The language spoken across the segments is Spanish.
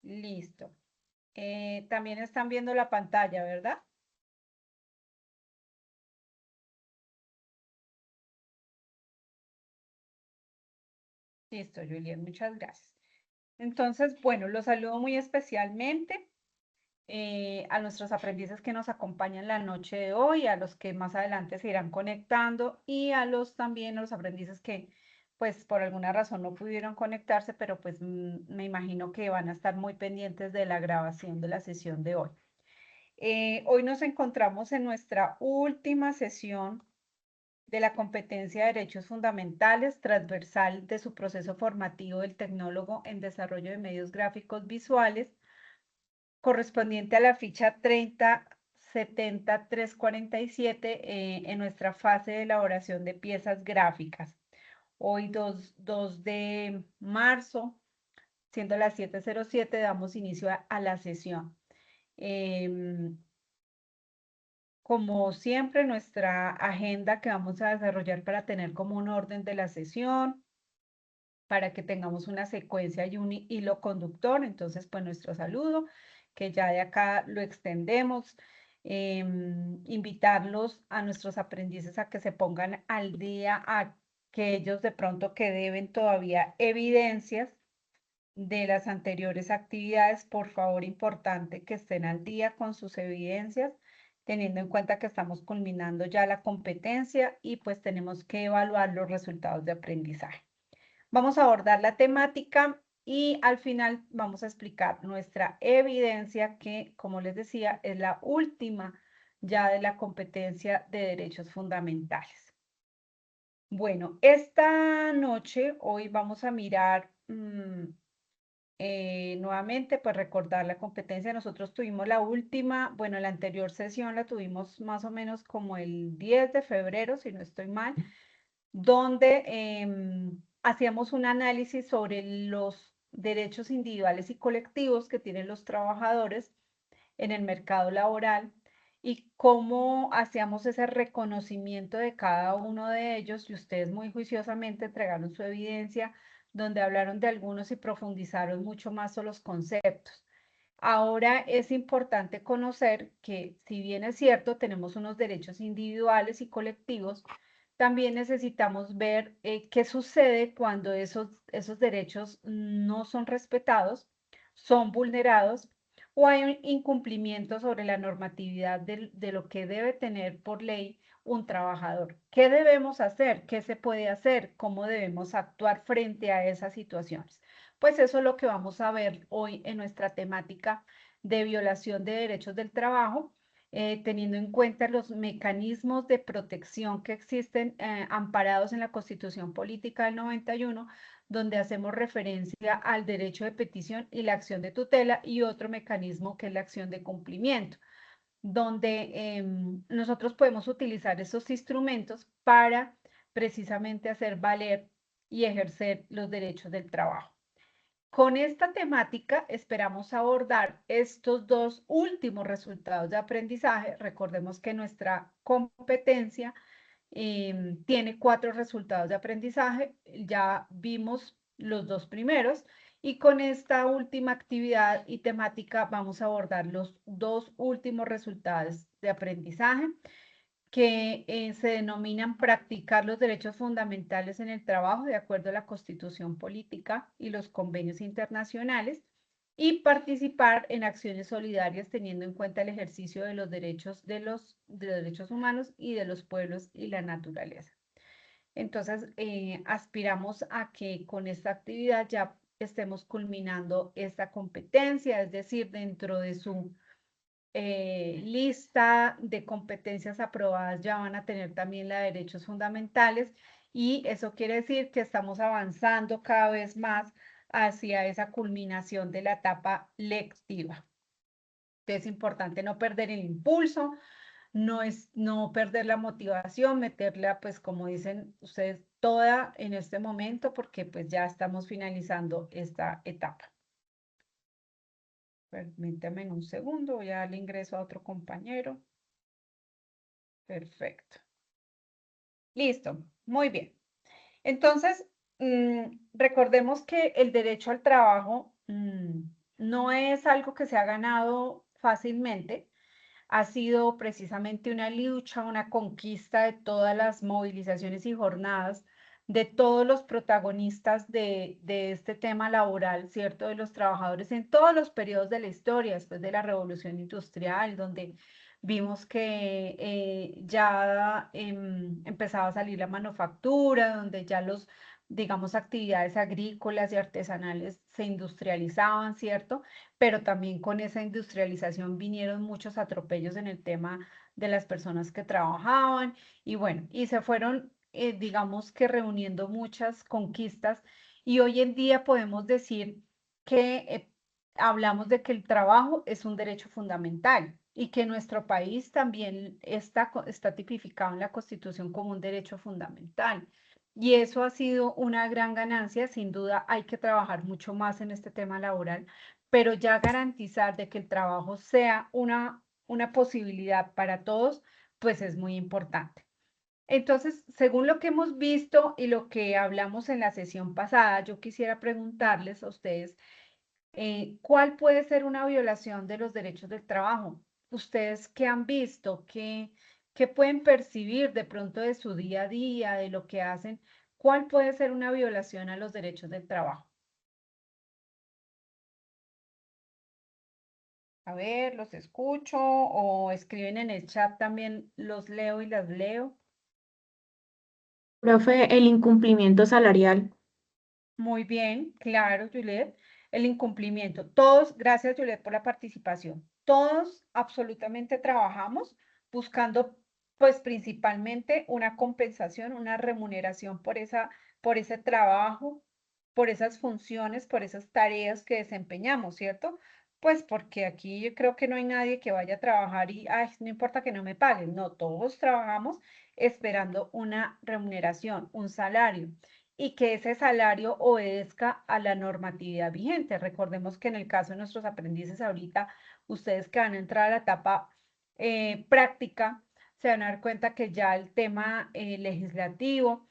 Listo. También están viendo la pantalla, ¿verdad? Listo, Julián, muchas gracias. Entonces, bueno, los saludo muy especialmente a nuestros aprendices que nos acompañan la noche de hoy, a los que más adelante se irán conectando y a los también a los aprendices que pues por alguna razón no pudieron conectarse, pero pues me imagino que van a estar muy pendientes de la grabación de la sesión de hoy. Hoy nos encontramos en nuestra última sesión de la competencia de derechos fundamentales transversal de su proceso formativo del tecnólogo en desarrollo de medios gráficos visuales, correspondiente a la ficha 3070-347 en nuestra fase de elaboración de piezas gráficas. Hoy 2 de marzo, siendo las 7:07, damos inicio a la sesión. Como siempre, nuestra agenda que vamos a desarrollar para tener como un orden de la sesión, para que tengamos una secuencia y un hilo conductor. Entonces, pues nuestro saludo, que ya de acá lo extendemos. Invitarlos a nuestros aprendices a que se pongan al día, a que ellos de pronto que deben todavía evidencias de las anteriores actividades, por favor, importante que estén al día con sus evidencias, teniendo en cuenta que estamos culminando ya la competencia y pues tenemos que evaluar los resultados de aprendizaje. Vamos a abordar la temática y al final vamos a explicar nuestra evidencia que, como les decía, es la última ya de la competencia de derechos fundamentales. Bueno, esta noche, hoy vamos a mirar nuevamente, pues recordar la competencia. Nosotros tuvimos la última, bueno, la anterior sesión la tuvimos más o menos como el 10 de febrero, si no estoy mal, donde hacíamos un análisis sobre los derechos individuales y colectivos que tienen los trabajadores en el mercado laboral y cómo hacíamos ese reconocimiento de cada uno de ellos y ustedes muy juiciosamente entregaron su evidencia donde hablaron de algunos y profundizaron mucho más sobre los conceptos. Ahora es importante conocer que si bien es cierto, tenemos unos derechos individuales y colectivos, también necesitamos ver qué sucede cuando esos derechos no son respetados, son vulnerados o hay un incumplimiento sobre la normatividad de lo que debe tener por ley un trabajador. ¿Qué debemos hacer? ¿Qué se puede hacer? ¿Cómo debemos actuar frente a esas situaciones? Pues eso es lo que vamos a ver hoy en nuestra temática de violación de derechos del trabajo, teniendo en cuenta los mecanismos de protección que existen amparados en la Constitución Política del 91, donde hacemos referencia al derecho de petición y la acción de tutela y otro mecanismo que es la acción de cumplimiento, donde nosotros podemos utilizar esos instrumentos para precisamente hacer valer y ejercer los derechos del trabajo. Con esta temática esperamos abordar estos dos últimos resultados de aprendizaje. Recordemos que nuestra competencia tiene 4 resultados de aprendizaje. Ya vimos los 2 primeros y con esta última actividad y temática vamos a abordar los 2 últimos resultados de aprendizaje que se denominan practicar los derechos fundamentales en el trabajo de acuerdo a la Constitución Política y los convenios internacionales y participar en acciones solidarias teniendo en cuenta el ejercicio de los derechos humanos y de los pueblos y la naturaleza. Entonces, aspiramos a que con esta actividad ya estemos culminando esta competencia, es decir, dentro de su lista de competencias aprobadas ya van a tener también la de derechos fundamentales y eso quiere decir que estamos avanzando cada vez más hacia esa culminación de la etapa lectiva. Entonces es importante no perder el impulso, no perder la motivación, meterla, pues como dicen ustedes, toda en este momento porque pues ya estamos finalizando esta etapa. Permítame un segundo, voy a darle ingreso a otro compañero. Perfecto. Listo, muy bien. Entonces, recordemos que el derecho al trabajo no es algo que se ha ganado fácilmente, ha sido precisamente una lucha, una conquista de todas las movilizaciones y jornadas de todos los protagonistas de este tema laboral, ¿cierto? De los trabajadores en todos los periodos de la historia, después de la Revolución Industrial, donde vimos que ya empezaba a salir la manufactura, donde ya los, digamos, actividades agrícolas y artesanales se industrializaban, ¿cierto? Pero también con esa industrialización vinieron muchos atropellos en el tema de las personas que trabajaban y bueno, y se fueron, digamos que reuniendo muchas conquistas y hoy en día podemos decir que hablamos de que el trabajo es un derecho fundamental y que nuestro país también está tipificado en la Constitución como un derecho fundamental. Y eso ha sido una gran ganancia. Sin duda hay que trabajar mucho más en este tema laboral, pero ya garantizar de que el trabajo sea una posibilidad para todos, pues es muy importante. Entonces, según lo que hemos visto y lo que hablamos en la sesión pasada, yo quisiera preguntarles a ustedes, ¿cuál puede ser una violación de los derechos del trabajo? ¿Ustedes qué han visto? ¿Qué pueden percibir de pronto de su día a día, de lo que hacen? ¿Cuál puede ser una violación a los derechos del trabajo? A ver, los escucho o escriben en el chat también, los leo y las leo. Profe, el incumplimiento salarial. Muy bien, claro, Juliet. El incumplimiento. Todos, gracias, Juliet, por la participación. Todos absolutamente trabajamos buscando, pues principalmente una compensación, una remuneración por ese trabajo, por esas funciones, por esas tareas que desempeñamos, ¿cierto? Pues porque aquí yo creo que no hay nadie que vaya a trabajar y, ay, no importa que no me paguen. No, todos trabajamos esperando una remuneración, un salario y que ese salario obedezca a la normatividad vigente. Recordemos que en el caso de nuestros aprendices ahorita, ustedes que van a entrar a la etapa práctica, se van a dar cuenta que ya el tema legislativo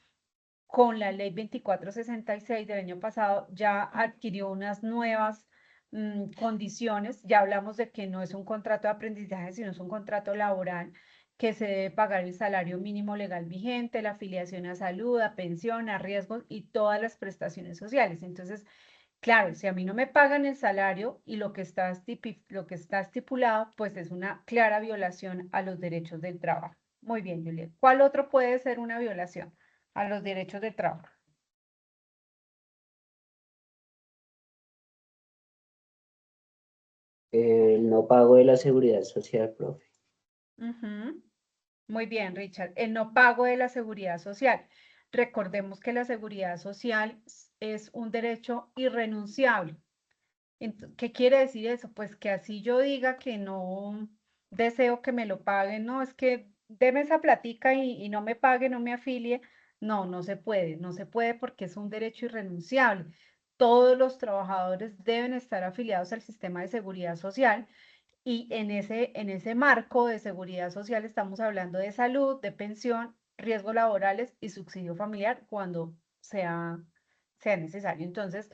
con la ley 2466 del año pasado ya adquirió unas nuevas condiciones. Ya hablamos de que no es un contrato de aprendizaje, sino es un contrato laboral que se debe pagar el salario mínimo legal vigente, la afiliación a salud, a pensión, a riesgos y todas las prestaciones sociales. Entonces, claro, si a mí no me pagan el salario y lo que está estipulado, pues es una clara violación a los derechos del trabajo. Muy bien, Juliet. ¿Cuál otro puede ser una violación a los derechos del trabajo? El no pago de la seguridad social, profe. Ujú. Muy bien, Richard. El no pago de la seguridad social. Recordemos que la seguridad social es un derecho irrenunciable. ¿Qué quiere decir eso? Pues que así yo diga que no deseo que me lo paguen, no, es que deme esa platica y no me pague, no me afilie. No, no se puede, no se puede porque es un derecho irrenunciable. Todos los trabajadores deben estar afiliados al sistema de seguridad social y en ese marco de seguridad social estamos hablando de salud, de pensión, riesgos laborales y subsidio familiar cuando sea necesario. Entonces,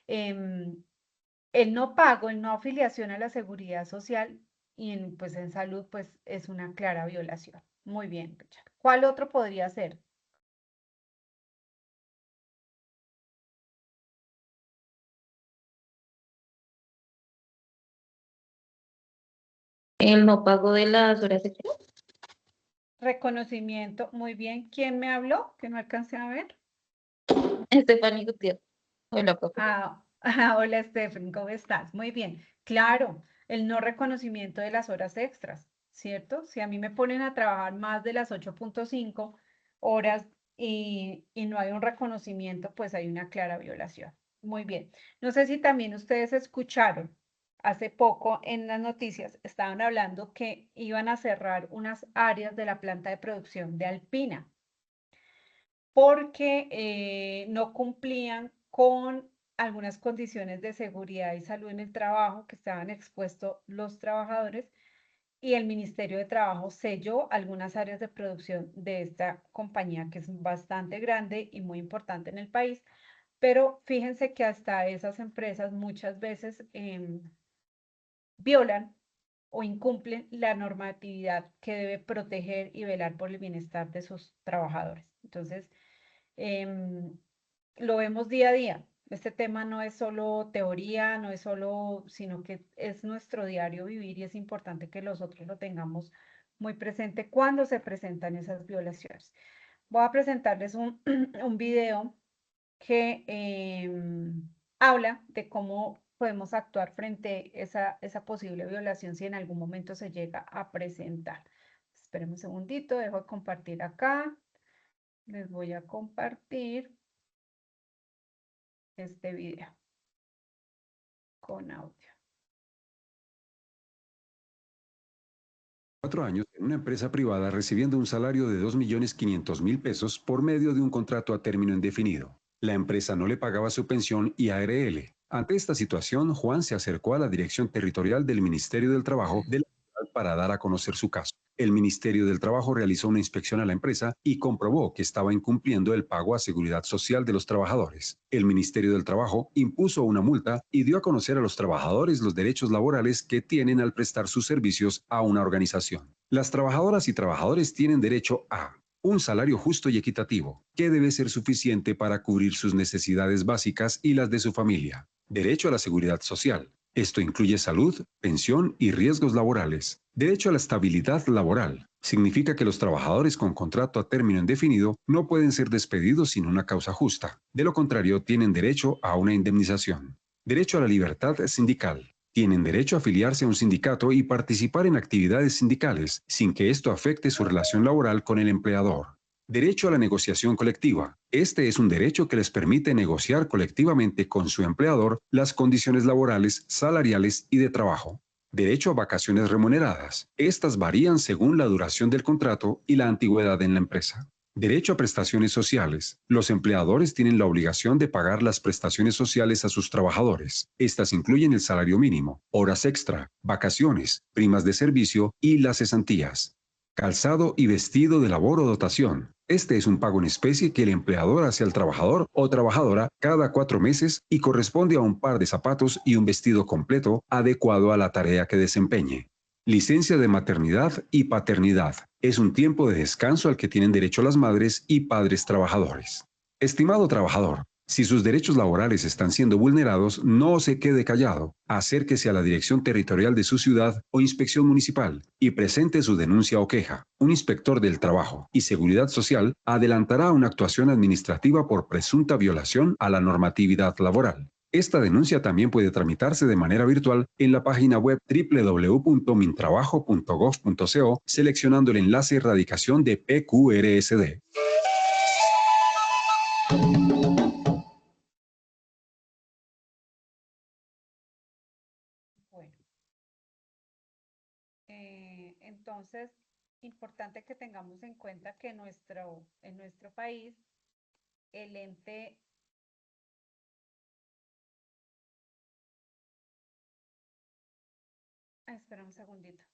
em, el no pago, el no afiliación a la seguridad social y pues en salud, pues es una clara violación. Muy bien, Richard. ¿Cuál otro podría ser? El no pago de las horas extras. Reconocimiento. Muy bien. ¿Quién me habló? Que no alcancé a ver. Estefanía Gutiérrez. Hola, profe. Ah, hola, Stephen, ¿cómo estás? Muy bien. Claro, el no reconocimiento de las horas extras, ¿cierto? Si a mí me ponen a trabajar más de las 8.5 horas y no hay un reconocimiento, pues hay una clara violación. Muy bien. No sé si también ustedes escucharon, hace poco en las noticias estaban hablando que iban a cerrar unas áreas de la planta de producción de Alpina porque no cumplían con algunas condiciones de seguridad y salud en el trabajo que estaban expuestos los trabajadores y el Ministerio de Trabajo selló algunas áreas de producción de esta compañía que es bastante grande y muy importante en el país Pero fíjense que hasta esas empresas muchas veces violan o incumplen la normatividad que debe proteger y velar por el bienestar de sus trabajadores. Entonces, lo vemos día a día. Este tema no es solo teoría, no es solo, sino que es nuestro diario vivir y es importante que nosotros lo tengamos muy presente cuando se presentan esas violaciones. Voy a presentarles un, un video que habla de cómo podemos actuar frente a esa posible violación si en algún momento se llega a presentar. Esperen un segundito, dejo de compartir acá. Les voy a compartir este video con audio. 4 años en una empresa privada recibiendo un salario de 2.500.000 pesos por medio de un contrato a término indefinido. La empresa no le pagaba su pensión y ARL. Ante esta situación, Juan se acercó a la Dirección Territorial del Ministerio del Trabajo de la ciudad para dar a conocer su caso. El Ministerio del Trabajo realizó una inspección a la empresa y comprobó que estaba incumpliendo el pago a seguridad social de los trabajadores. El Ministerio del Trabajo impuso una multa y dio a conocer a los trabajadores los derechos laborales que tienen al prestar sus servicios a una organización. Las trabajadoras y trabajadores tienen derecho a un salario justo y equitativo, que debe ser suficiente para cubrir sus necesidades básicas y las de su familia. Derecho a la seguridad social. Esto incluye salud, pensión y riesgos laborales. Derecho a la estabilidad laboral. Significa que los trabajadores con contrato a término indefinido no pueden ser despedidos sin una causa justa. De lo contrario, tienen derecho a una indemnización. Derecho a la libertad sindical. Tienen derecho a afiliarse a un sindicato y participar en actividades sindicales sin que esto afecte su relación laboral con el empleador. Derecho a la negociación colectiva. Este es un derecho que les permite negociar colectivamente con su empleador las condiciones laborales, salariales y de trabajo. Derecho a vacaciones remuneradas. Estas varían según la duración del contrato y la antigüedad en la empresa. Derecho a prestaciones sociales. Los empleadores tienen la obligación de pagar las prestaciones sociales a sus trabajadores. Estas incluyen el salario mínimo, horas extra, vacaciones, primas de servicio y las cesantías. Calzado y vestido de labor o dotación. Este es un pago en especie que el empleador hace al trabajador o trabajadora cada 4 meses y corresponde a un par de zapatos y un vestido completo adecuado a la tarea que desempeñe. Licencia de maternidad y paternidad. Es un tiempo de descanso al que tienen derecho las madres y padres trabajadores. Estimado trabajador, si sus derechos laborales están siendo vulnerados, no se quede callado. Acérquese a la Dirección Territorial de su ciudad o Inspección Municipal y presente su denuncia o queja. Un inspector del Trabajo y Seguridad Social adelantará una actuación administrativa por presunta violación a la normatividad laboral. Esta denuncia también puede tramitarse de manera virtual en la página web www.mintrabajo.gov.co seleccionando el enlace Erradicación de PQRSD. Bueno, entonces, importante que tengamos en cuenta que en nuestro país el ente espera un segundito.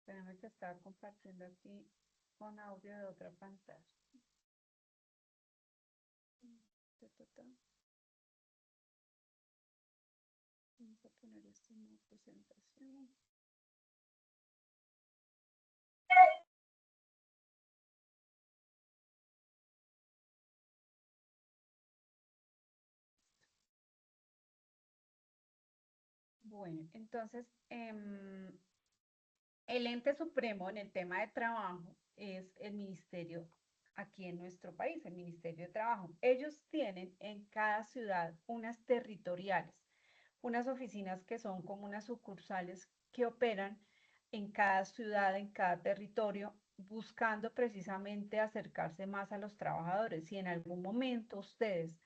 Espérame que estaba compartiendo aquí con audio de otra pantalla. Vamos a poner esto en una presentación. Bueno, entonces, el ente supremo en el tema de trabajo es el ministerio aquí en nuestro país, el Ministerio de Trabajo. Ellos tienen en cada ciudad unas territoriales, unas oficinas que son como unas sucursales que operan en cada ciudad, en cada territorio, buscando precisamente acercarse más a los trabajadores. Si en algún momento ustedes,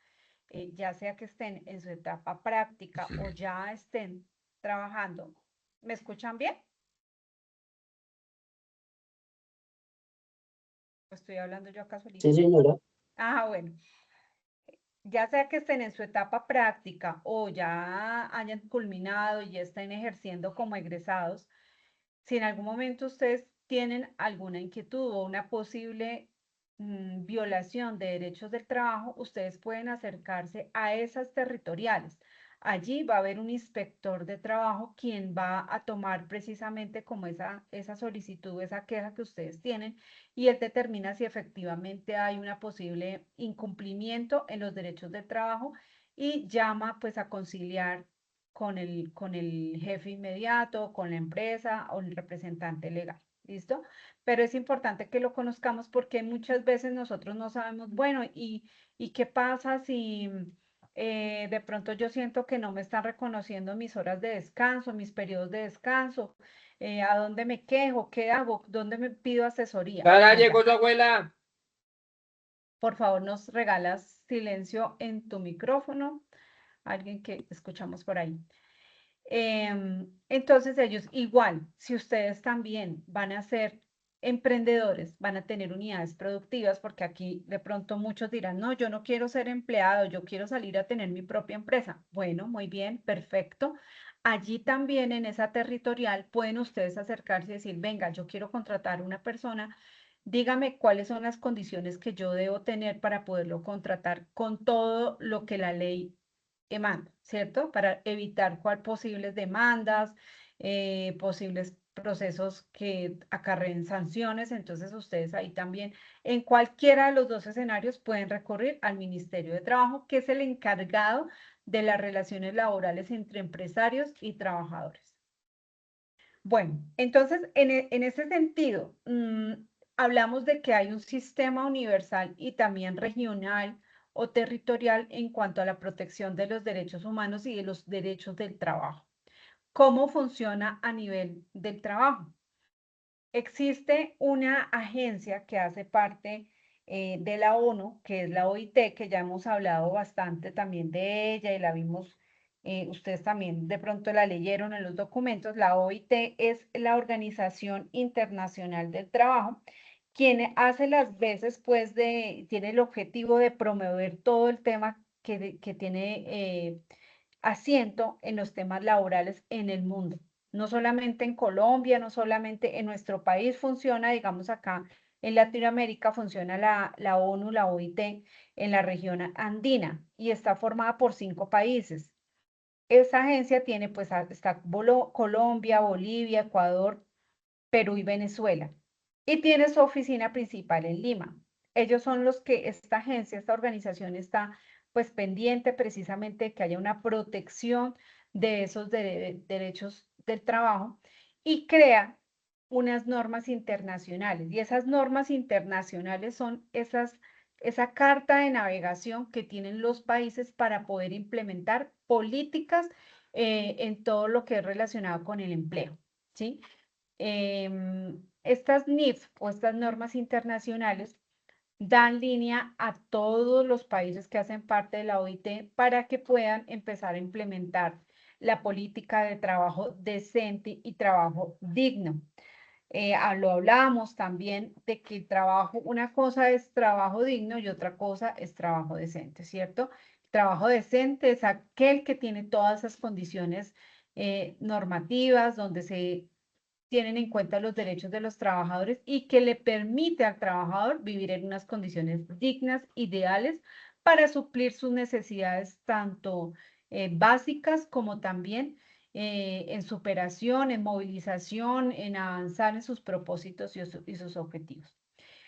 ya sea que estén en su etapa práctica o ya estén trabajando, ¿me escuchan bien? Estoy hablando yo acá solita. Sí, señora. Ah, bueno. ya sea que estén en su etapa práctica o ya hayan culminado y ya estén ejerciendo como egresados, si en algún momento ustedes tienen alguna inquietud o una posible violación de derechos del trabajo, ustedes pueden acercarse a esas territoriales. Allí va a haber un inspector de trabajo quien va a tomar precisamente como esa solicitud, esa queja que ustedes tienen, y él determina si efectivamente hay una posible incumplimiento en los derechos del trabajo y llama pues a conciliar con el jefe inmediato, con la empresa o el representante legal. ¿Listo? Pero es importante que lo conozcamos porque muchas veces nosotros no sabemos, bueno, ¿y qué pasa si de pronto yo siento que no me están reconociendo mis horas de descanso, mis periodos de descanso? ¿A dónde me quejo? ¿Qué hago? ¿Dónde me pido asesoría? Sara, Venga, llegó su abuela. por favor, nos regalas silencio en tu micrófono. Alguien que escuchamos por ahí. Entonces ellos igual, si ustedes también van a ser emprendedores, van a tener unidades productivas, porque aquí de pronto muchos dirán, no, yo no quiero ser empleado, yo quiero salir a tener mi propia empresa. Bueno, muy bien, perfecto. Allí también en esa territorial pueden ustedes acercarse y decir, venga, yo quiero contratar una persona, dígame cuáles son las condiciones que yo debo tener para poderlo contratar con todo lo que la ley demanda, ¿cierto? Para evitar posibles demandas, posibles procesos que acarreen sanciones. Entonces, ustedes ahí también, en cualquiera de los dos escenarios, pueden recurrir al Ministerio de Trabajo, que es el encargado de las relaciones laborales entre empresarios y trabajadores. Bueno, entonces, en ese sentido, hablamos de que hay un sistema universal y también regional o territorial en cuanto a la protección de los derechos humanos y de los derechos del trabajo. ¿Cómo funciona a nivel del trabajo? Existe una agencia que hace parte de la ONU, que es la OIT, que ya hemos hablado bastante también de ella y la vimos, ustedes también de pronto la leyeron en los documentos. La OIT es la Organización Internacional del Trabajo, quien hace las veces, pues, tiene el objetivo de promover todo el tema que tiene asiento en los temas laborales en el mundo. No solamente en Colombia, no solamente en nuestro país funciona, digamos acá en Latinoamérica funciona la ONU, la OIT, en la región andina y está formada por 5 países. Esta agencia tiene, pues, está Colombia, Bolivia, Ecuador, Perú y Venezuela. Y tiene su oficina principal en Lima. Ellos son los que esta agencia, esta organización está pues pendiente precisamente de que haya una protección de esos derechos del trabajo y crea unas normas internacionales. Y esas normas internacionales son esa carta de navegación que tienen los países para poder implementar políticas en todo lo que es relacionado con el empleo, ¿sí? Estas NIF o estas normas internacionales dan línea a todos los países que hacen parte de la OIT para que puedan empezar a implementar la política de trabajo decente y trabajo digno. Lo hablábamos también de que el trabajo, una cosa es trabajo digno y otra cosa es trabajo decente, ¿cierto? Trabajo decente es aquel que tiene todas esas condiciones normativas, donde se tienen en cuenta los derechos de los trabajadores y que le permite al trabajador vivir en unas condiciones dignas, ideales, para suplir sus necesidades tanto básicas como también en superación, en movilización, en avanzar en sus propósitos y sus objetivos.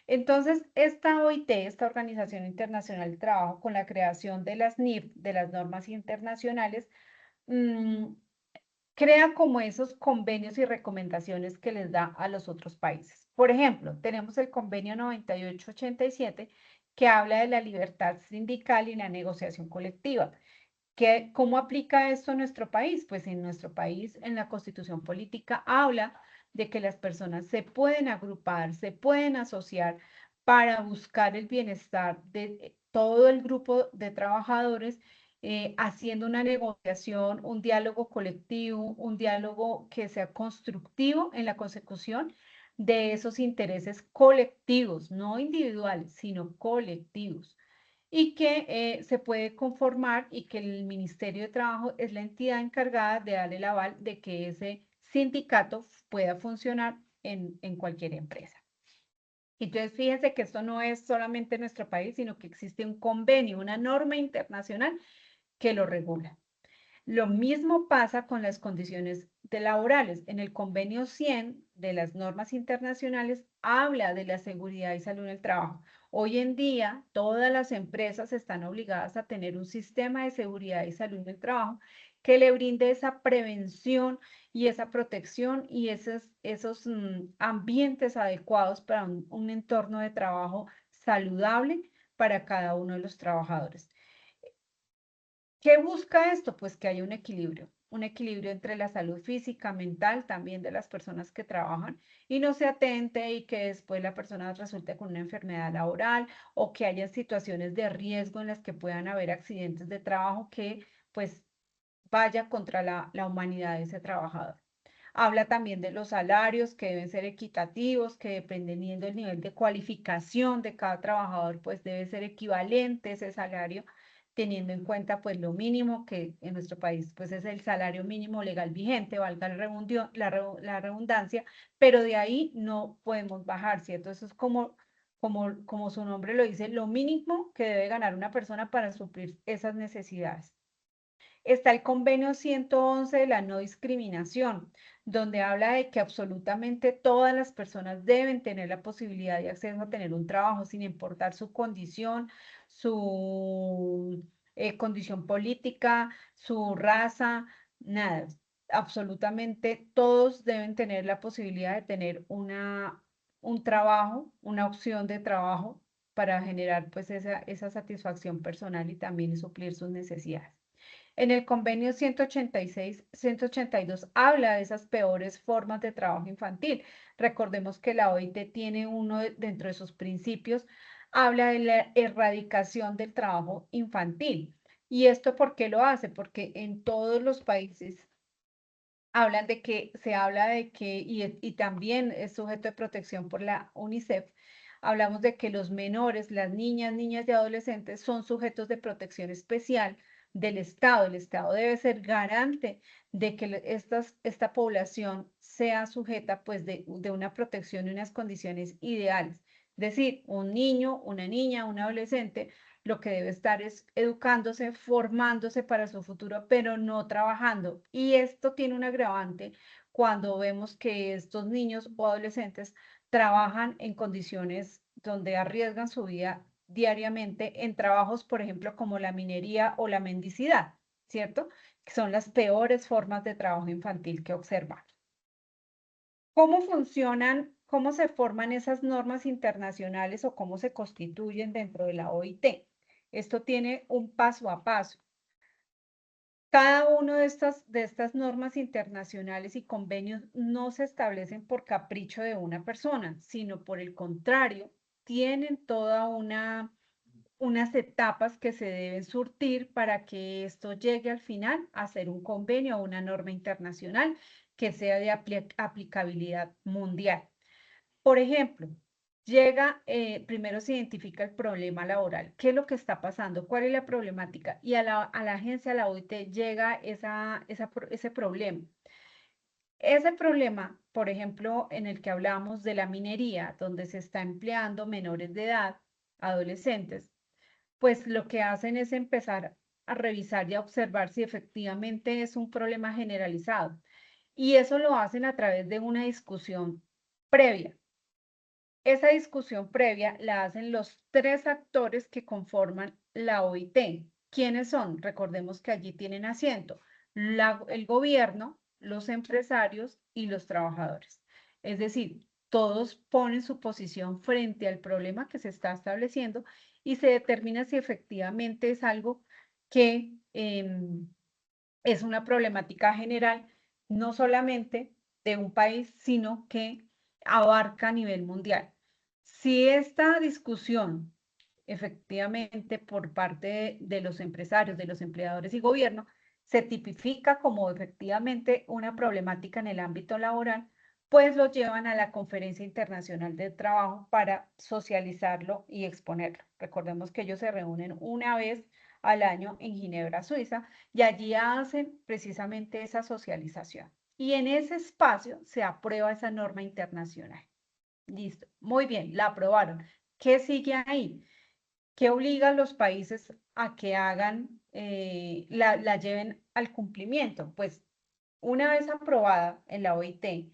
Entonces, esta OIT, esta Organización Internacional del Trabajo, con la creación de las NIF, de las normas internacionales, crea como esos convenios y recomendaciones que les da a los otros países. Por ejemplo, tenemos el convenio 9887 que habla de la libertad sindical y la negociación colectiva. ¿Cómo aplica esto en nuestro país? Pues en nuestro país, en la Constitución Política, habla de que las personas se pueden agrupar, se pueden asociar para buscar el bienestar de todo el grupo de trabajadores, haciendo una negociación, un diálogo colectivo, un diálogo que sea constructivo en la consecución de esos intereses colectivos, no individuales, sino colectivos. y que se puede conformar y que el Ministerio de Trabajo es la entidad encargada de darle el aval de que ese sindicato pueda funcionar en cualquier empresa. Entonces, fíjense que esto no es solamente en nuestro país, sino que existe un convenio, una norma internacional que lo regula. Lo mismo pasa con las condiciones laborales. En el convenio 100 de las normas internacionales habla de la seguridad y salud en el trabajo. Hoy en día, todas las empresas están obligadas a tener un sistema de seguridad y salud en el trabajo que le brinde esa prevención y esa protección y esos ambientes adecuados para un entorno de trabajo saludable para cada uno de los trabajadores. ¿Qué busca esto? Pues que haya un equilibrio entre la salud física, mental también de las personas que trabajan y no se atente y que después la persona resulte con una enfermedad laboral o que haya situaciones de riesgo en las que puedan haber accidentes de trabajo que pues vaya contra la humanidad de ese trabajador. Habla también de los salarios que deben ser equitativos, que dependiendo del nivel de cualificación de cada trabajador, pues debe ser equivalente ese salario, teniendo en cuenta pues lo mínimo que en nuestro país pues es el salario mínimo legal vigente, valga la redundancia, pero de ahí no podemos bajar, ¿cierto? Eso es como su nombre lo dice, lo mínimo que debe ganar una persona para suplir esas necesidades. Está el convenio 111 de la no discriminación, donde habla de que absolutamente todas las personas deben tener la posibilidad de acceso a tener un trabajo sin importar su condición, su condición política, su raza, nada. Absolutamente todos deben tener la posibilidad de tener un trabajo, una opción de trabajo para generar pues esa satisfacción personal y también suplir sus necesidades. En el convenio 186, 182 habla de esas peores formas de trabajo infantil. Recordemos que la OIT tiene dentro de sus principios, habla de la erradicación del trabajo infantil. ¿Y esto por qué lo hace? Porque en todos los países se habla de que, y también es sujeto de protección por la UNICEF, hablamos de que los menores, las niñas y adolescentes son sujetos de protección especial del Estado. El Estado debe ser garante de que esta población sea sujeta pues de una protección y unas condiciones ideales. Es decir, un niño, una niña, un adolescente lo que debe estar es educándose, formándose para su futuro, pero no trabajando. Y esto tiene un agravante cuando vemos que estos niños o adolescentes trabajan en condiciones donde arriesgan su vida diariamente en trabajos, por ejemplo, como la minería o la mendicidad, ¿cierto? Que son las peores formas de trabajo infantil que observamos. ¿Cómo funcionan, cómo se forman esas normas internacionales o cómo se constituyen dentro de la OIT? Esto tiene un paso a paso. Cada una de estas normas internacionales y convenios no se establecen por capricho de una persona, sino por el contrario, tienen toda unas etapas que se deben surtir para que esto llegue al final a ser un convenio o una norma internacional que sea de aplicabilidad mundial. Por ejemplo, primero se identifica el problema laboral. ¿Qué es lo que está pasando? ¿Cuál es la problemática? Y a la agencia, a la OIT, llega ese problema. Ese problema, por ejemplo, en el que hablamos de la minería, donde se está empleando menores de edad, adolescentes, pues lo que hacen es empezar a revisar y a observar si efectivamente es un problema generalizado. Y eso lo hacen a través de una discusión previa. Esa discusión previa la hacen los tres actores que conforman la OIT. ¿Quiénes son? Recordemos que allí tienen asiento el gobierno, los empresarios y los trabajadores. Es decir, todos ponen su posición frente al problema que se está estableciendo y se determina si efectivamente es algo que es una problemática general, no solamente de un país, sino que abarca a nivel mundial. Si esta discusión, efectivamente, por parte de los empresarios, de los empleadores y gobierno, se tipifica como efectivamente una problemática en el ámbito laboral, pues lo llevan a la Conferencia Internacional del Trabajo para socializarlo y exponerlo. Recordemos que ellos se reúnen una vez al año en Ginebra, Suiza, y allí hacen precisamente esa socialización. Y en ese espacio se aprueba esa norma internacional. Listo, muy bien, la aprobaron. ¿Qué sigue ahí? ¿Qué obliga a los países a que hagan, la lleven al cumplimiento? Pues una vez aprobada en la OIT,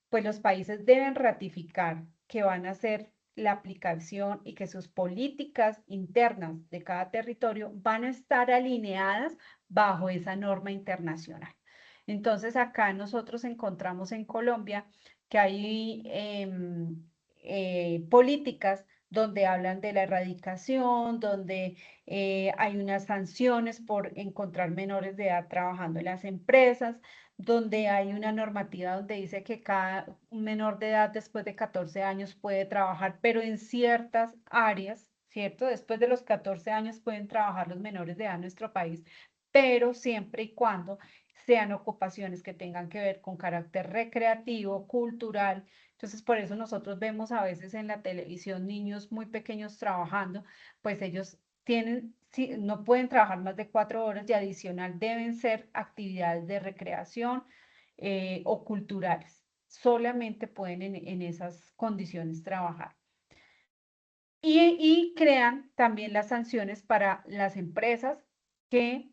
pues los países deben ratificar que van a hacer la aplicación y que sus políticas internas de cada territorio van a estar alineadas bajo esa norma internacional. Entonces, acá nosotros encontramos en Colombia que hay políticas donde hablan de la erradicación, donde hay unas sanciones por encontrar menores de edad trabajando en las empresas, donde hay una normativa donde dice que cada menor de edad después de 14 años puede trabajar, pero en ciertas áreas, ¿cierto? Después de los 14 años pueden trabajar los menores de edad en nuestro país, pero siempre y cuando sean ocupaciones que tengan que ver con carácter recreativo, cultural. Entonces, por eso nosotros vemos a veces en la televisión niños muy pequeños trabajando, pues ellos tienen, no pueden trabajar más de 4 horas y adicional deben ser actividades de recreación o culturales. Solamente pueden en esas condiciones trabajar. Y crean también las sanciones para las empresas que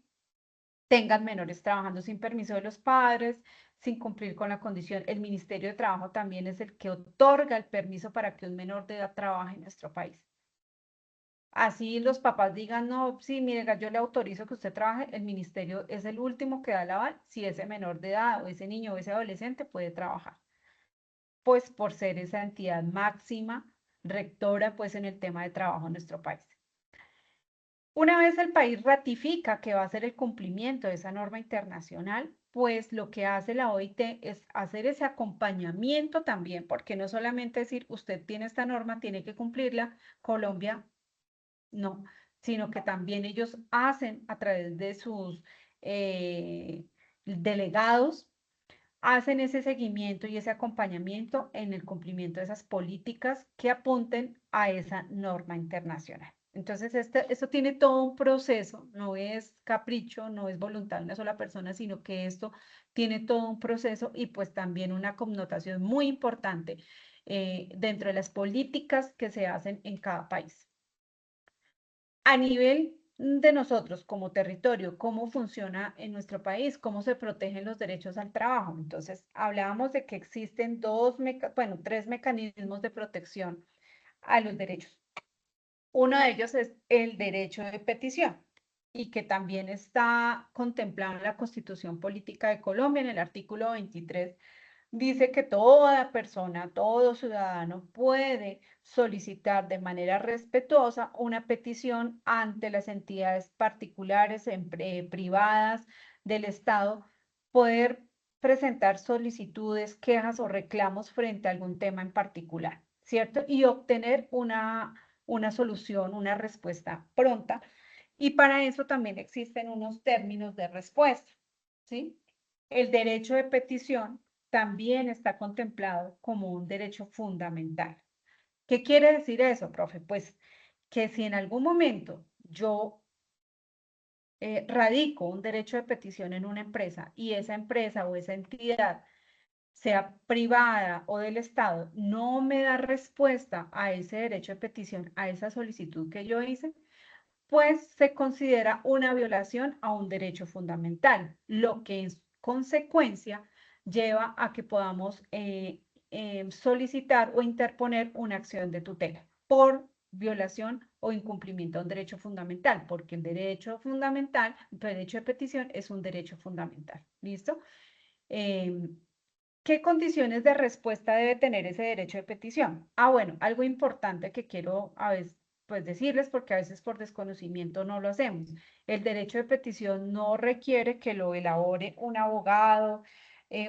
tengan menores trabajando sin permiso de los padres, sin cumplir con la condición. El Ministerio de Trabajo también es el que otorga el permiso para que un menor de edad trabaje en nuestro país. Así los papás digan, no, sí, mire, yo le autorizo que usted trabaje, el ministerio es el último que da el aval si ese menor de edad o ese niño o ese adolescente puede trabajar. Pues por ser esa entidad máxima rectora pues en el tema de trabajo en nuestro país. Una vez el país ratifica que va a hacer el cumplimiento de esa norma internacional, pues lo que hace la OIT es hacer ese acompañamiento también, porque no solamente decir, usted tiene esta norma, tiene que cumplirla, Colombia no, sino que también ellos hacen a través de sus delegados, hacen ese seguimiento y ese acompañamiento en el cumplimiento de esas políticas que apunten a esa norma internacional. Entonces, esto tiene todo un proceso, no es capricho, no es voluntad de una sola persona, sino que esto tiene todo un proceso y pues también una connotación muy importante dentro de las políticas que se hacen en cada país. A nivel de nosotros como territorio, cómo funciona en nuestro país, cómo se protegen los derechos al trabajo. Entonces, hablábamos de que existen tres mecanismos de protección a los derechos. Uno de ellos es el derecho de petición y que también está contemplado en la Constitución Política de Colombia, en el artículo 23 dice que toda persona, todo ciudadano puede solicitar de manera respetuosa una petición ante las entidades particulares, privadas del Estado, poder presentar solicitudes, quejas o reclamos frente a algún tema en particular, ¿cierto? Y obtener una solución, una respuesta pronta. Y para eso también existen unos términos de respuesta, ¿sí? El derecho de petición también está contemplado como un derecho fundamental. ¿Qué quiere decir eso, profe? Pues que si en algún momento yo radico un derecho de petición en una empresa y esa empresa o esa entidad, sea privada o del Estado, no me da respuesta a ese derecho de petición, a esa solicitud que yo hice, pues se considera una violación a un derecho fundamental, lo que en consecuencia lleva a que podamos solicitar o interponer una acción de tutela por violación o incumplimiento de un derecho fundamental, porque el derecho fundamental, el derecho de petición es un derecho fundamental. ¿Listo? ¿Qué condiciones de respuesta debe tener ese derecho de petición? Bueno, algo importante que quiero a veces pues decirles, porque a veces por desconocimiento no lo hacemos. El derecho de petición no requiere que lo elabore un abogado,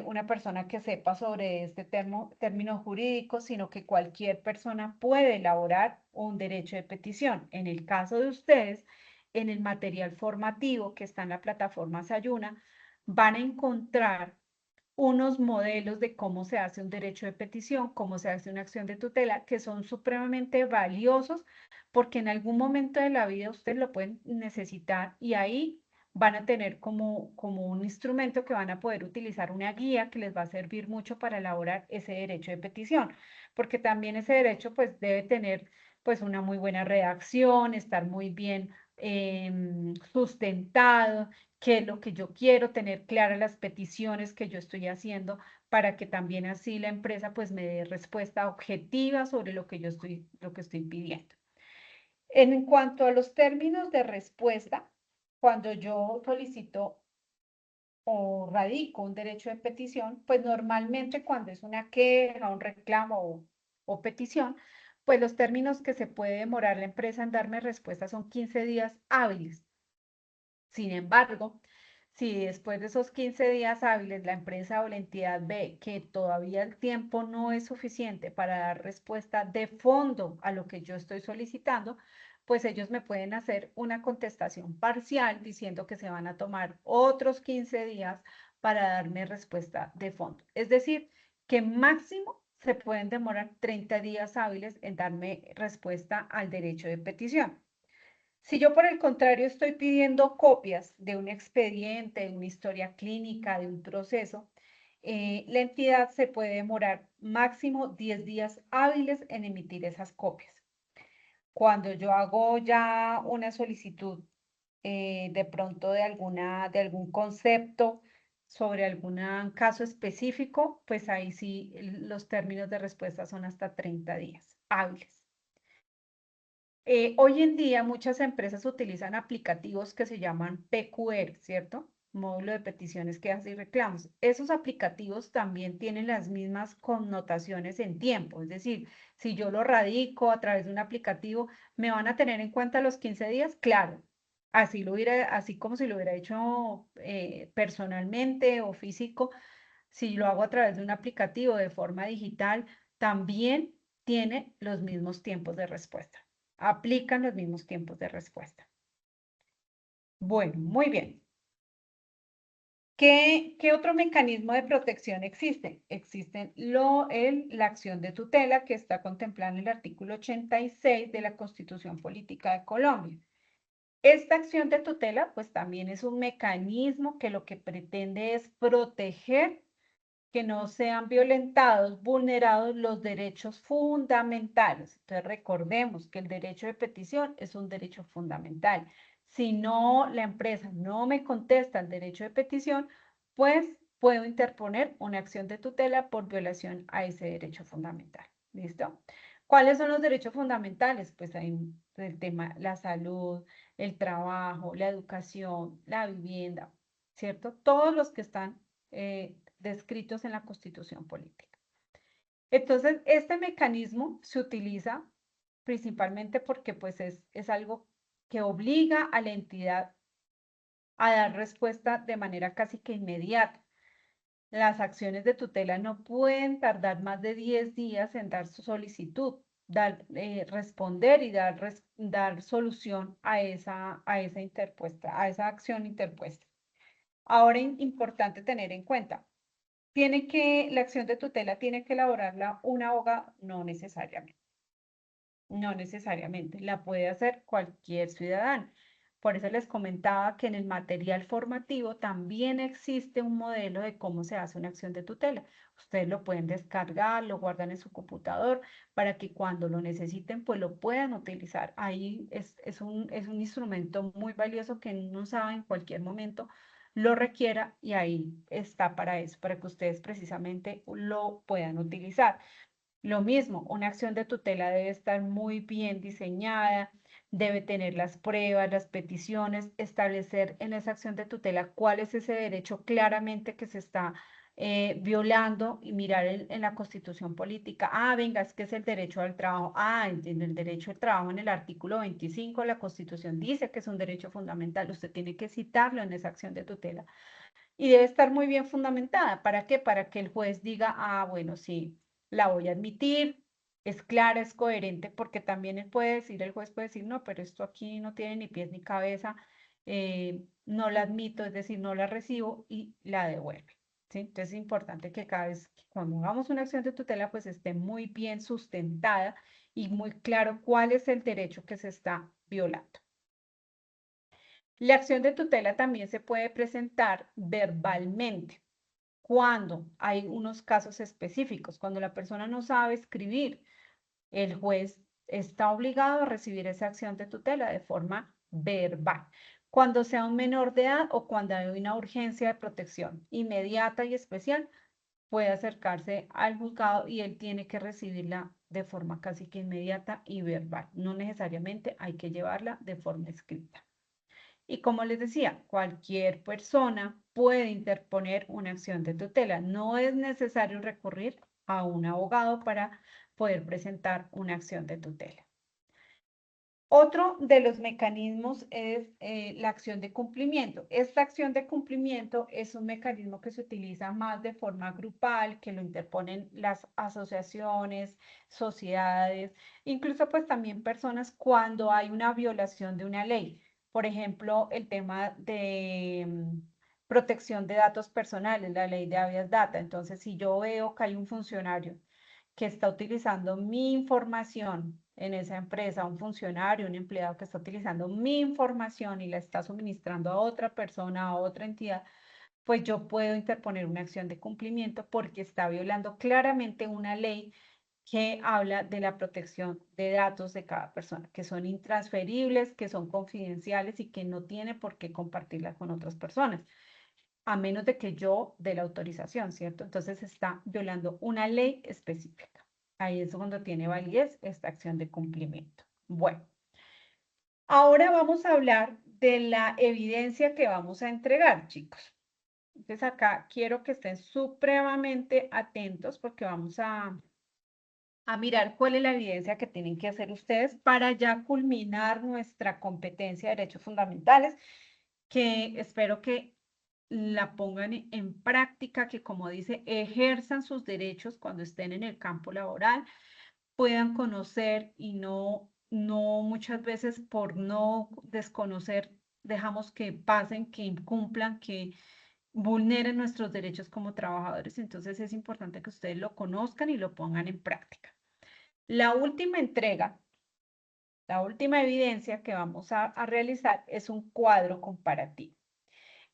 una persona que sepa sobre este término jurídico, sino que cualquier persona puede elaborar un derecho de petición. En el caso de ustedes, en el material formativo que está en la plataforma Sayuna, van a encontrar unos modelos de cómo se hace un derecho de petición, cómo se hace una acción de tutela, que son supremamente valiosos porque en algún momento de la vida ustedes lo pueden necesitar y ahí van a tener como un instrumento que van a poder utilizar, una guía que les va a servir mucho para elaborar ese derecho de petición, porque también ese derecho pues debe tener pues una muy buena redacción, estar muy bien sustentado, qué es lo que yo quiero, tener claras las peticiones que yo estoy haciendo para que también así la empresa pues me dé respuesta objetiva sobre lo que lo que estoy pidiendo. En cuanto a los términos de respuesta, cuando yo solicito o radico un derecho de petición, pues normalmente cuando es una queja, un reclamo o petición, pues los términos que se puede demorar la empresa en darme respuesta son 15 días hábiles. Sin embargo, si después de esos 15 días hábiles la empresa o la entidad ve que todavía el tiempo no es suficiente para dar respuesta de fondo a lo que yo estoy solicitando, pues ellos me pueden hacer una contestación parcial diciendo que se van a tomar otros 15 días para darme respuesta de fondo. Es decir, que máximo se pueden demorar 30 días hábiles en darme respuesta al derecho de petición. Si yo, por el contrario, estoy pidiendo copias de un expediente, de una historia clínica, de un proceso, la entidad se puede demorar máximo 10 días hábiles en emitir esas copias. Cuando yo hago ya una solicitud de pronto de algún concepto sobre algún caso específico, pues ahí sí los términos de respuesta son hasta 30 días hábiles. Hoy en día muchas empresas utilizan aplicativos que se llaman PQR, ¿cierto? Módulo de peticiones, quejas y reclamos. Esos aplicativos también tienen las mismas connotaciones en tiempo, es decir, si yo lo radico a través de un aplicativo, ¿me van a tener en cuenta los 15 días? Claro, así como si lo hubiera hecho personalmente o físico, si lo hago a través de un aplicativo de forma digital, también tiene los mismos tiempos de respuesta. Aplican los mismos tiempos de respuesta. Bueno, muy bien. ¿Qué otro mecanismo de protección existe? Existe la acción de tutela que está contemplada en el artículo 86 de la Constitución Política de Colombia. Esta acción de tutela, pues también es un mecanismo que lo que pretende es proteger que no sean violentados, vulnerados los derechos fundamentales. Entonces recordemos que el derecho de petición es un derecho fundamental. Si no, la empresa no me contesta el derecho de petición, pues puedo interponer una acción de tutela por violación a ese derecho fundamental. ¿Listo? ¿Cuáles son los derechos fundamentales? Pues hay el tema, la salud, el trabajo, la educación, la vivienda, ¿cierto? Todos los que están descritos en la Constitución Política. Entonces, este mecanismo se utiliza principalmente porque pues es algo que obliga a la entidad a dar respuesta de manera casi que inmediata. Las acciones de tutela no pueden tardar más de 10 días en dar su solicitud, responder y dar solución a esa acción interpuesta. Ahora, importante tener en cuenta, la acción de tutela tiene que elaborarla un abogado, no necesariamente. No necesariamente, la puede hacer cualquier ciudadano. Por eso les comentaba que en el material formativo también existe un modelo de cómo se hace una acción de tutela. Ustedes lo pueden descargar, lo guardan en su computador para que cuando lo necesiten, pues lo puedan utilizar. Ahí es un instrumento muy valioso que uno sabe en cualquier momento lo requiera y ahí está para eso, para que ustedes precisamente lo puedan utilizar. Lo mismo, una acción de tutela debe estar muy bien diseñada, debe tener las pruebas, las peticiones, establecer en esa acción de tutela cuál es ese derecho claramente que se está violando y mirar en la Constitución Política. Ah, venga, es que es el derecho al trabajo. Ah, entiendo, el derecho al trabajo en el artículo 25 de la Constitución dice que es un derecho fundamental. Usted tiene que citarlo en esa acción de tutela. Y debe estar muy bien fundamentada. ¿Para qué? Para que el juez diga, ah, bueno, sí, la voy a admitir, es clara, es coherente, porque también el juez puede decir, no, pero esto aquí no tiene ni pies ni cabeza, no la admito, es decir, no la recibo y la devuelve. ¿sí? Entonces es importante que cada vez que cuando hagamos una acción de tutela, pues esté muy bien sustentada y muy claro cuál es el derecho que se está violando. La acción de tutela también se puede presentar verbalmente cuando hay unos casos específicos, cuando la persona no sabe escribir, el juez está obligado a recibir esa acción de tutela de forma verbal. Cuando sea un menor de edad o cuando hay una urgencia de protección inmediata y especial, puede acercarse al juzgado y él tiene que recibirla de forma casi que inmediata y verbal. No necesariamente hay que llevarla de forma escrita. Y como les decía, cualquier persona puede interponer una acción de tutela. No es necesario recurrir a un abogado para poder presentar una acción de tutela. Otro de los mecanismos es la acción de cumplimiento. Esta acción de cumplimiento es un mecanismo que se utiliza más de forma grupal, que lo interponen las asociaciones, sociedades, incluso pues también personas cuando hay una violación de una ley. Por ejemplo, el tema de protección de datos personales, la ley de habeas data. Entonces, si yo veo que hay un funcionario que está utilizando mi información en esa empresa, un funcionario, un empleado que está utilizando mi información y la está suministrando a otra persona, a otra entidad, pues yo puedo interponer una acción de cumplimiento porque está violando claramente una ley que habla de la protección de datos de cada persona, que son intransferibles, que son confidenciales y que no tiene por qué compartirla con otras personas, a menos de que yo dé la autorización, ¿cierto? Entonces está violando una ley específica. Ahí es cuando tiene validez esta acción de cumplimiento. Bueno, ahora vamos a hablar de la evidencia que vamos a entregar, chicos. Entonces acá quiero que estén supremamente atentos porque vamos a mirar cuál es la evidencia que tienen que hacer ustedes para ya culminar nuestra competencia de derechos fundamentales, que espero que la pongan en práctica, que como dice, ejerzan sus derechos cuando estén en el campo laboral, puedan conocer y no muchas veces por no desconocer, dejamos que pasen, que incumplan, que vulneren nuestros derechos como trabajadores. Entonces es importante que ustedes lo conozcan y lo pongan en práctica. La última entrega, la última evidencia que vamos a realizar es un cuadro comparativo.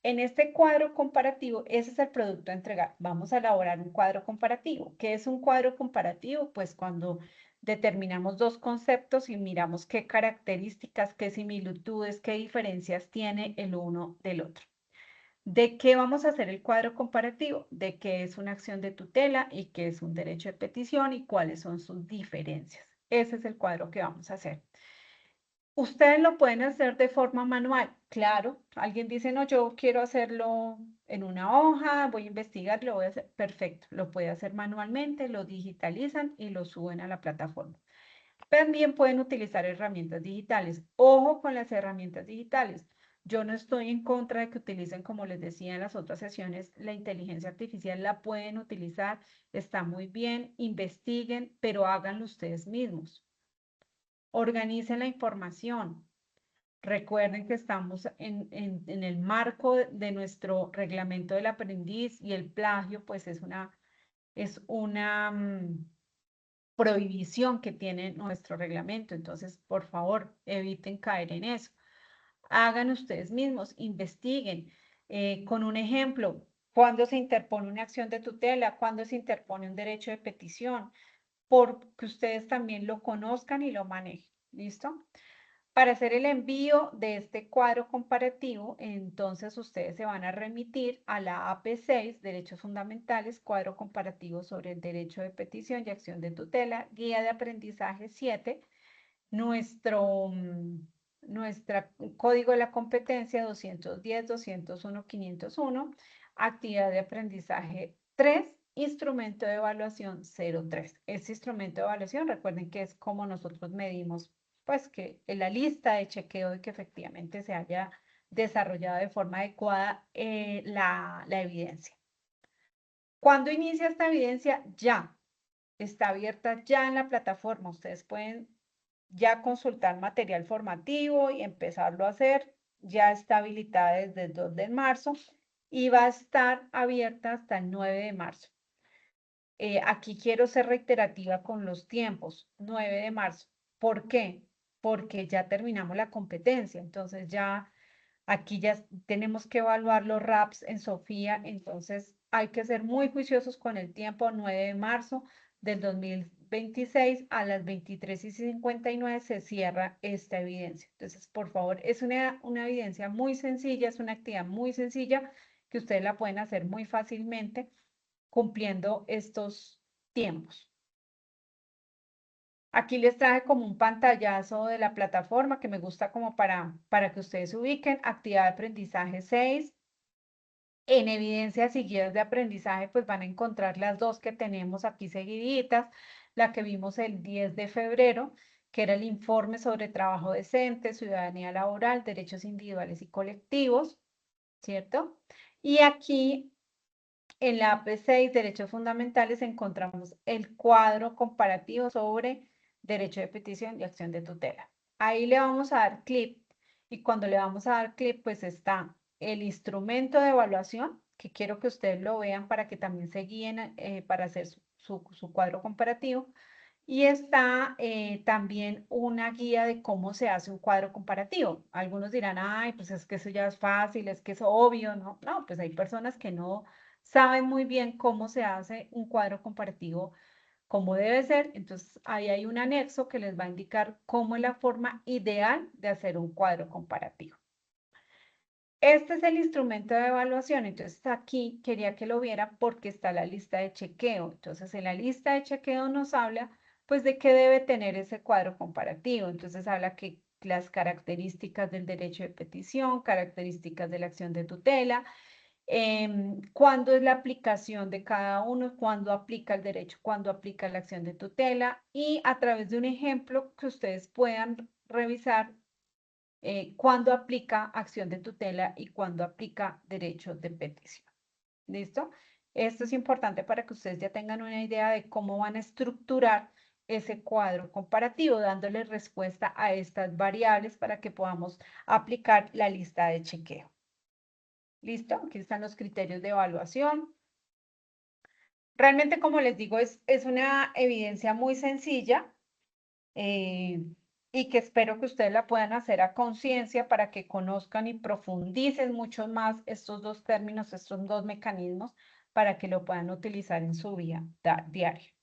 En este cuadro comparativo, ese es el producto a entregar. Vamos a elaborar un cuadro comparativo. ¿Qué es un cuadro comparativo? Pues cuando determinamos dos conceptos y miramos qué características, qué similitudes, qué diferencias tiene el uno del otro. ¿De qué vamos a hacer el cuadro comparativo? De qué es una acción de tutela y qué es un derecho de petición y cuáles son sus diferencias. Ese es el cuadro que vamos a hacer. Ustedes lo pueden hacer de forma manual, claro. Alguien dice, no, yo quiero hacerlo en una hoja, voy a investigar, lo voy a hacer. Perfecto, lo puede hacer manualmente, lo digitalizan y lo suben a la plataforma. También pueden utilizar herramientas digitales. Ojo con las herramientas digitales. Yo no estoy en contra de que utilicen, como les decía en las otras sesiones, la inteligencia artificial la pueden utilizar, está muy bien, investiguen, pero háganlo ustedes mismos. Organicen la información. Recuerden que estamos en el marco de nuestro reglamento del aprendiz y el plagio, pues es una prohibición que tiene nuestro reglamento. Entonces, por favor, eviten caer en eso. Hagan ustedes mismos, investiguen. Con un ejemplo, ¿cuándo se interpone una acción de tutela? ¿Cuándo se interpone un derecho de petición? Porque ustedes también lo conozcan y lo manejen. ¿Listo? Para hacer el envío de este cuadro comparativo, entonces ustedes se van a remitir a la AP6, Derechos Fundamentales, cuadro comparativo sobre el derecho de petición y acción de tutela, guía de aprendizaje 7, nuestro código de la competencia 210, 201, 501, actividad de aprendizaje 3, instrumento de evaluación 03. Este instrumento de evaluación, recuerden que es como nosotros medimos pues que en la lista de chequeo de que efectivamente se haya desarrollado de forma adecuada la evidencia. ¿Cuándo inicia esta evidencia? Ya. Está abierta ya en la plataforma. Ustedes pueden ya consultar material formativo y empezarlo a hacer. Ya está habilitada desde el 2 de marzo y va a estar abierta hasta el 9 de marzo. Aquí quiero ser reiterativa con los tiempos, 9 de marzo. ¿Por qué? Porque ya terminamos la competencia, entonces ya aquí ya tenemos que evaluar los RAPs en Sofía, entonces hay que ser muy juiciosos con el tiempo, 9 de marzo del 2026 a las 23:59 se cierra esta evidencia. Entonces, por favor, es una evidencia muy sencilla, es una actividad muy sencilla que ustedes la pueden hacer muy fácilmente cumpliendo estos tiempos. Aquí les traje como un pantallazo de la plataforma que me gusta como para que ustedes se ubiquen. Actividad de aprendizaje 6. En evidencias y guías de aprendizaje, pues van a encontrar las dos que tenemos aquí seguiditas. La que vimos el 10 de febrero, que era el informe sobre trabajo decente, ciudadanía laboral, derechos individuales y colectivos, ¿cierto? Y aquí en la AP6, Derechos Fundamentales, encontramos el cuadro comparativo sobre derecho de petición y acción de tutela. Ahí le vamos a dar clic y cuando le vamos a dar clic, pues está el instrumento de evaluación, que quiero que ustedes lo vean para que también se guíen para hacer su cuadro comparativo. Y está también una guía de cómo se hace un cuadro comparativo. Algunos dirán, ay, pues es que eso ya es fácil, es que es obvio, ¿no? No, pues hay personas que no saben muy bien cómo se hace un cuadro comparativo, cómo debe ser. Entonces, ahí hay un anexo que les va a indicar cómo es la forma ideal de hacer un cuadro comparativo. Este es el instrumento de evaluación, entonces aquí quería que lo viera porque está la lista de chequeo. Entonces, en la lista de chequeo nos habla, pues, de qué debe tener ese cuadro comparativo. Entonces, habla que las características del derecho de petición, características de la acción de tutela, cuándo es la aplicación de cada uno, cuándo aplica el derecho, cuándo aplica la acción de tutela y a través de un ejemplo que ustedes puedan revisar cuándo aplica acción de tutela y cuándo aplica derecho de petición. ¿Listo? Esto es importante para que ustedes ya tengan una idea de cómo van a estructurar ese cuadro comparativo, dándole respuesta a estas variables para que podamos aplicar la lista de chequeo. ¿Listo? Aquí están los criterios de evaluación. Realmente, como les digo, es una evidencia muy sencilla y que espero que ustedes la puedan hacer a conciencia para que conozcan y profundicen mucho más estos dos términos, estos dos mecanismos, para que lo puedan utilizar en su vida diaria.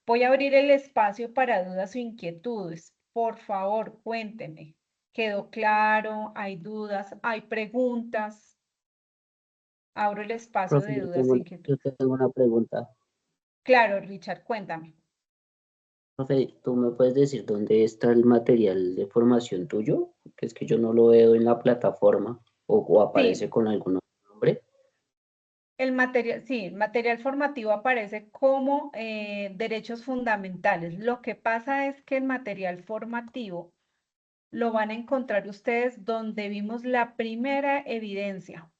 Voy a abrir el espacio para dudas o inquietudes. Por favor, cuéntenme. ¿Quedó claro? ¿Hay dudas? ¿Hay preguntas? Abro el espacio Profe, de dudas e inquietudes. yo tengo una pregunta. Claro, Richard, cuéntame. Profe, ¿tú me puedes decir dónde está el material de formación tuyo? Que es que yo no lo veo en la plataforma o aparece Sí, con algún otro nombre. el material, sí, el material formativo aparece como derechos fundamentales. Lo que pasa es que el material formativo lo van a encontrar ustedes donde vimos la primera evidencia.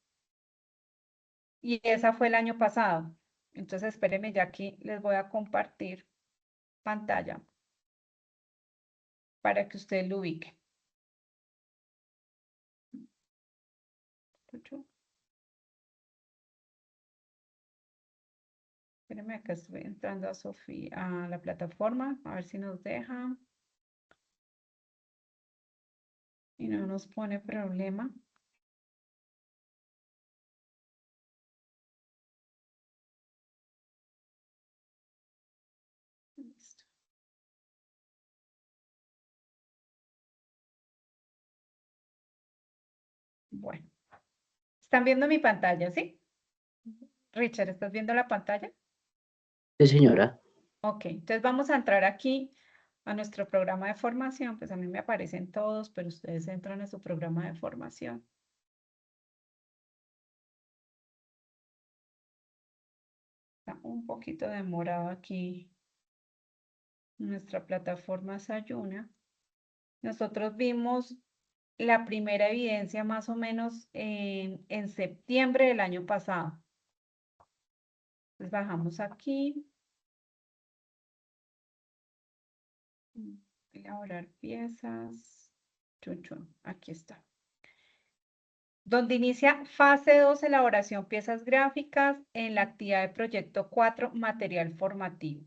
Y esa fue el año pasado. Entonces, espérenme, ya aquí les voy a compartir pantalla para que ustedes lo ubiquen. Espérenme, acá estoy entrando a Sofía, a la plataforma, a ver si nos deja. Y no nos pone problema. Listo. Bueno, ¿están viendo mi pantalla, sí? Richard, ¿estás viendo la pantalla? Sí, señora. Ok, entonces vamos a entrar aquí a nuestro programa de formación. Pues a mí me aparecen todos, pero ustedes entran a su programa de formación. Está un poquito demorado aquí nuestra plataforma Sayuna. Nosotros vimos la primera evidencia más o menos en septiembre del año pasado. Entonces bajamos aquí. Elaborar piezas. Chun, chun, aquí está. Donde inicia fase 2, elaboración piezas gráficas, en la actividad de proyecto 4, material formativo.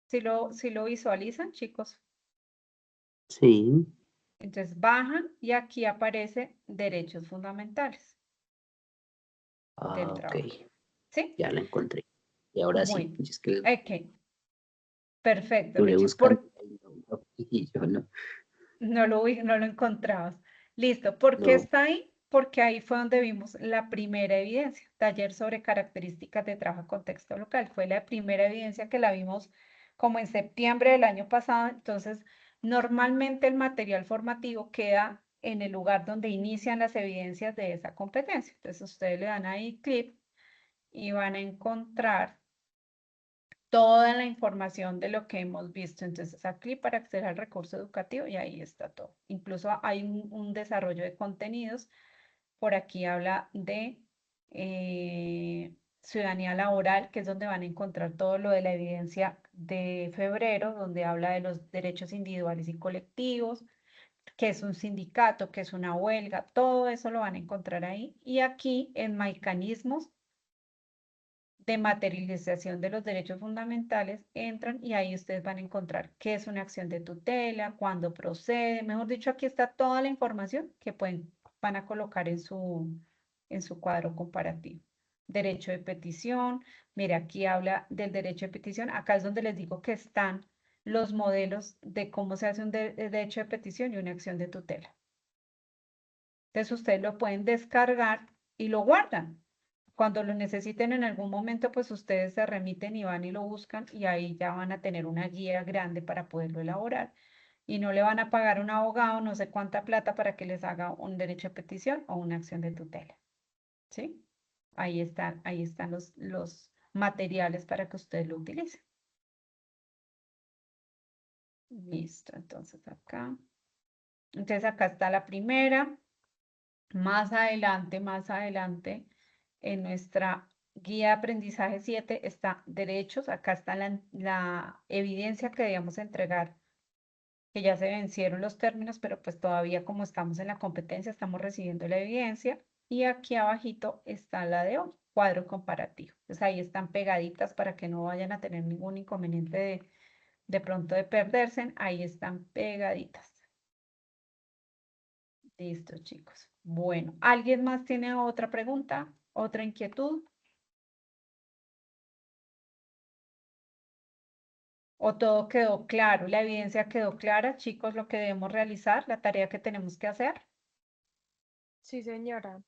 ¿Sí lo visualizan, chicos? Sí. Entonces bajan y aquí aparece derechos fundamentales del Ok. trabajo. ¿Sí? Ya la encontré. Y ahora sí. Bueno, Es que ok. Perfecto, duré Richie. buscando y yo no. No lo encontrabas. Listo. ¿Por qué No. está ahí? Porque ahí fue donde vimos la primera evidencia. Taller sobre características de trabajo en contexto local. Fue la primera evidencia que la vimos como en septiembre del año pasado. Entonces, normalmente el material formativo queda en el lugar donde inician las evidencias de esa competencia. Entonces, ustedes le dan ahí clic y van a encontrar toda la información de lo que hemos visto. Entonces, aquí para acceder al recurso educativo y ahí está todo. Incluso hay un desarrollo de contenidos. Por aquí habla de ciudadanía laboral, que es donde van a encontrar todo lo de la evidencia de febrero, donde habla de los derechos individuales y colectivos, qué es un sindicato, qué es una huelga, todo eso lo van a encontrar ahí. Y aquí en mecanismos de materialización de los derechos fundamentales entran y ahí ustedes van a encontrar qué es una acción de tutela, cuándo procede, mejor dicho, aquí está toda la información que van a colocar en su cuadro comparativo. Derecho de petición, mira, aquí habla del derecho de petición, acá es donde les digo que están los modelos de cómo se hace un derecho de petición y una acción de tutela. Entonces ustedes lo pueden descargar y lo guardan. Cuando lo necesiten en algún momento, pues ustedes se remiten y van y lo buscan y ahí ya van a tener una guía grande para poderlo elaborar. Y no le van a pagar a un abogado no sé cuánta plata para que les haga un derecho de petición o una acción de tutela. ¿Sí? Ahí están los materiales para que ustedes lo utilicen. Listo, entonces acá. Entonces acá está la primera. Más adelante, en nuestra guía de aprendizaje 7 está derechos. Acá está la evidencia que debíamos entregar, que ya se vencieron los términos, pero pues todavía como estamos en la competencia, estamos recibiendo la evidencia. Y aquí abajito está la de hoy, cuadro comparativo. Entonces ahí están pegaditas para que no vayan a tener ningún inconveniente de pronto de perderse. Ahí están pegaditas. Listo, chicos. Bueno, ¿alguien más tiene otra pregunta? ¿Otra inquietud? ¿O todo quedó claro? ¿La evidencia quedó clara, chicos, lo que debemos realizar, la tarea que tenemos que hacer? Sí, señora.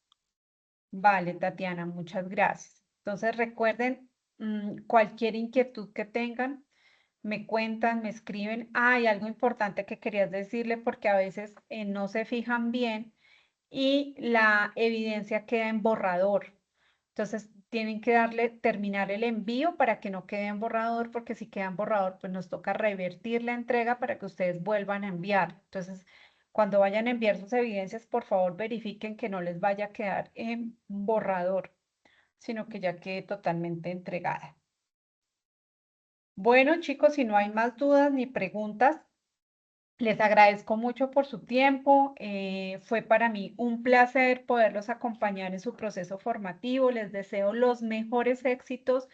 Vale, Tatiana, muchas gracias. Entonces recuerden, cualquier inquietud que tengan, me cuentan, me escriben. Ah, hay algo importante que querías decirle porque a veces no se fijan bien y la evidencia queda en borrador. Entonces tienen que terminar el envío para que no quede en borrador, porque si queda en borrador, pues nos toca revertir la entrega para que ustedes vuelvan a enviar. Entonces, cuando vayan a enviar sus evidencias, por favor verifiquen que no les vaya a quedar en borrador, sino que ya quede totalmente entregada. Bueno, chicos, si no hay más dudas ni preguntas, les agradezco mucho por su tiempo. Fue para mí un placer poderlos acompañar en su proceso formativo. Les deseo los mejores éxitos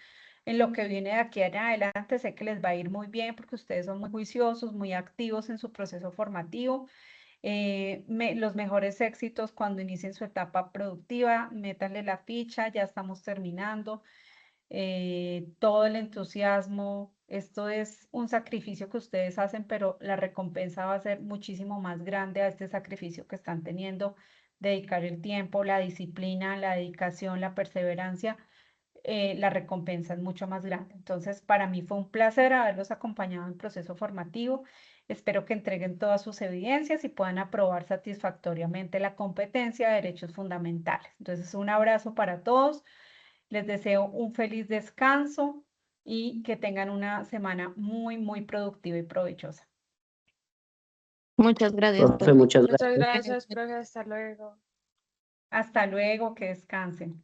en lo que viene de aquí en adelante. Sé que les va a ir muy bien porque ustedes son muy juiciosos, muy activos en su proceso formativo. Los mejores éxitos cuando inicien su etapa productiva. Métanle la ficha, ya estamos terminando. Todo el entusiasmo. Esto es un sacrificio que ustedes hacen, pero la recompensa va a ser muchísimo más grande a este sacrificio que están teniendo, dedicar el tiempo, la disciplina, la dedicación, la perseverancia. La recompensa es mucho más grande. Entonces, para mí fue un placer haberlos acompañado en el proceso formativo. Espero que entreguen todas sus evidencias y puedan aprobar satisfactoriamente la competencia de derechos fundamentales. Entonces, un abrazo para todos. Les deseo un feliz descanso y que tengan una semana muy, muy productiva y provechosa. Muchas gracias, Profe, muchas Muchas gracias. gracias, profe. Hasta luego. Hasta luego, que descansen.